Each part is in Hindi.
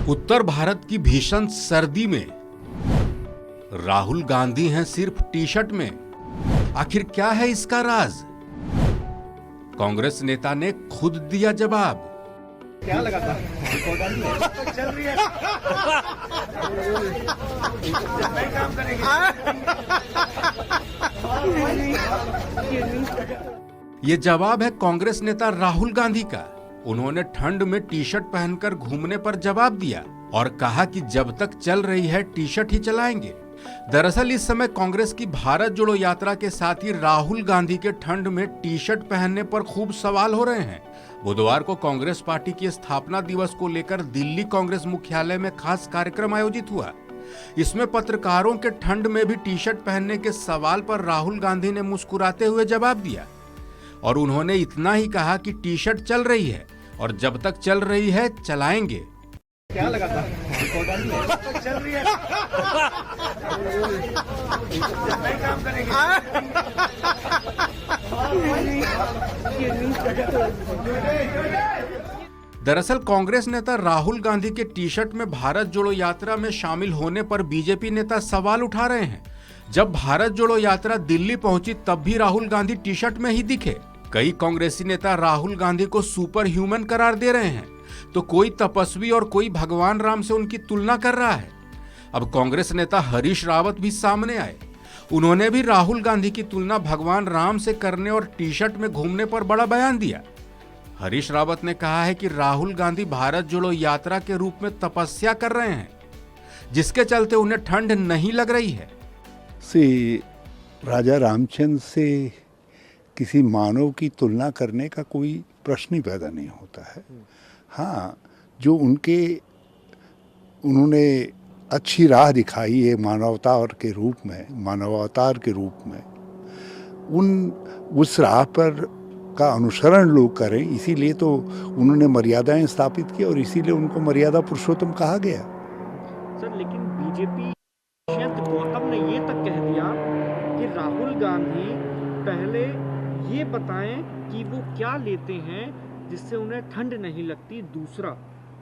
उत्तर भारत की भीषण सर्दी में राहुल गांधी हैं सिर्फ टी शर्ट में। आखिर क्या है इसका राज? कांग्रेस नेता ने खुद दिया जवाब। क्या लगा था? चल रही है। नहीं काम करेगी। ये जवाब है कांग्रेस नेता राहुल गांधी का। उन्होंने ठंड में टी शर्ट पहनकर घूमने पर जवाब दिया और कहा कि जब तक चल रही है टी शर्ट ही चलाएंगे। दरअसल इस समय कांग्रेस की भारत जोड़ो यात्रा के साथ ही राहुल गांधी के ठंड में टी शर्ट पहनने पर खूब सवाल हो रहे हैं। बुधवार को कांग्रेस पार्टी के स्थापना दिवस को लेकर दिल्ली कांग्रेस मुख्यालय में खास कार्यक्रम आयोजित हुआ। इसमें पत्रकारों के ठंड में भी टी शर्ट पहनने के सवाल पर राहुल गांधी ने मुस्कुराते हुए जवाब दिया और उन्होंने इतना ही कहा कि टी शर्ट चल रही है और जब तक चल रही है चलाएंगे। क्या लगा था? चल रही है। नहीं काम करेगी। दरअसल कांग्रेस नेता राहुल गांधी के टी शर्ट में भारत जोड़ो यात्रा में शामिल होने पर बीजेपी नेता सवाल उठा रहे हैं। जब भारत जोड़ो यात्रा दिल्ली पहुंची तब भी राहुल गांधी टी शर्ट में ही दिखे। कई कांग्रेसी नेता राहुल गांधी को सुपर ह्यूमन करार दे रहे हैं तो कोई तपस्वी और कोई भगवान राम से उनकी तुलना कर रहा है। अब कांग्रेस नेता हरीश रावत भी सामने आए। उन्होंने भी राहुल गांधी की तुलना भगवान राम से करने और टी शर्ट में घूमने पर बड़ा बयान दिया। हरीश रावत ने कहा है कि राहुल गांधी भारत जोड़ो यात्रा के रूप में तपस्या कर रहे हैं जिसके चलते उन्हें ठंड नहीं लग रही है। राजा रामचंद्र से किसी मानव की तुलना करने का कोई प्रश्न ही पैदा नहीं होता है। हाँ, जो उन्होंने अच्छी राह दिखाई है मानवतार के रूप में, उस राह पर का अनुसरण लोग करें, इसीलिए तो उन्होंने मर्यादाएं स्थापित की और इसीलिए उनको मर्यादा पुरुषोत्तम कहा गया। सर, लेकिन बीजेपी गौतम ने ये तक कह दिया कि राहुल गांधी पहले ये बताएं कि वो क्या लेते हैं जिससे उन्हें ठंड नहीं लगती। दूसरा,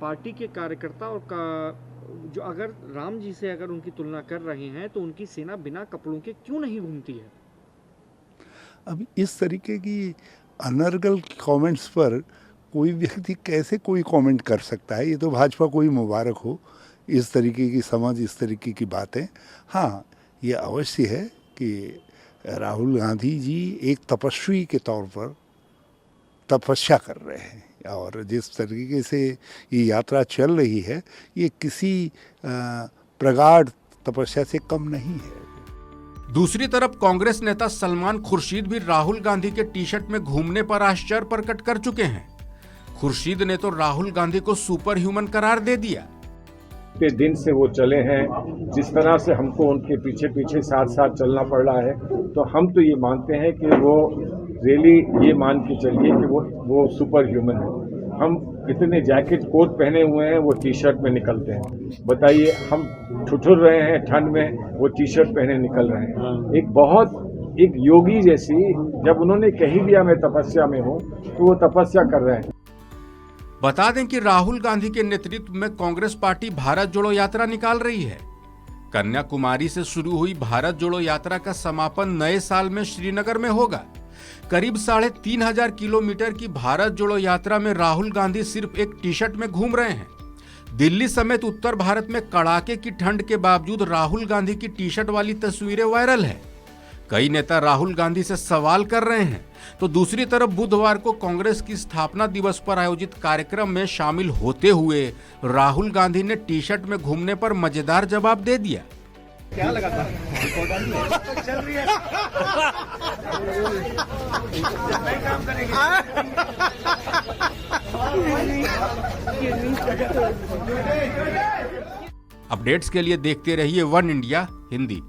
पार्टी के कार्यकर्ता और जो अगर राम जी से अगर उनकी तुलना कर रहे हैं तो उनकी सेना बिना कपड़ों के क्यों नहीं घूमती है? अब इस तरीके की अनर्गल कमेंट्स पर कोई व्यक्ति कैसे कोई कमेंट कर सकता है? ये तो भाजपा को ही मुबारक हो, इस तरीके की समझ, इस तरीके की बातें। हाँ, ये अवश्य है कि राहुल गांधी जी एक तपस्वी के तौर पर तपस्या कर रहे हैं और जिस तरीके से ये यात्रा चल रही है ये किसी प्रगाढ़ तपस्या से कम नहीं है। दूसरी तरफ कांग्रेस नेता सलमान खुर्शीद भी राहुल गांधी के टी शर्ट में घूमने पर आश्चर्य प्रकट कर चुके हैं। खुर्शीद ने तो राहुल गांधी को सुपर ह्यूमन करार दे दिया। के दिन से वो चले हैं, जिस तरह से हमको उनके पीछे पीछे साथ साथ चलना पड़ रहा है, तो हम तो ये मानते हैं कि वो रियली ये मान के चलिए कि वो सुपर ह्यूमन है। हम इतने जैकेट कोट पहने हुए हैं, वो टी शर्ट में निकलते हैं। बताइए, हम ठुठुर रहे हैं ठंड में, वो टी शर्ट पहने निकल रहे हैं। एक योगी जैसी, जब उन्होंने कह ही दिया मैं तपस्या में हूँ, तो वो तपस्या कर रहे हैं। बता दें कि राहुल गांधी के नेतृत्व में कांग्रेस पार्टी भारत जोड़ो यात्रा निकाल रही है। कन्याकुमारी से शुरू हुई भारत जोड़ो यात्रा का समापन नए साल में श्रीनगर में होगा। करीब 3,500 किलोमीटर की भारत जोड़ो यात्रा में राहुल गांधी सिर्फ एक टी शर्ट में घूम रहे हैं। दिल्ली समेत उत्तर भारत में कड़ाके की ठंड के बावजूद राहुल गांधी की टी शर्ट वाली तस्वीरें वायरल है। कई नेता राहुल गांधी से सवाल कर रहे हैं तो दूसरी तरफ बुधवार को कांग्रेस की स्थापना दिवस पर आयोजित कार्यक्रम में शामिल होते हुए राहुल गांधी ने टी शर्ट में घूमने पर मजेदार जवाब दे दिया। क्या लगा था? चल रही है। नहीं काम करेगी। अपडेट्स के लिए देखते रहिए वन इंडिया हिंदी।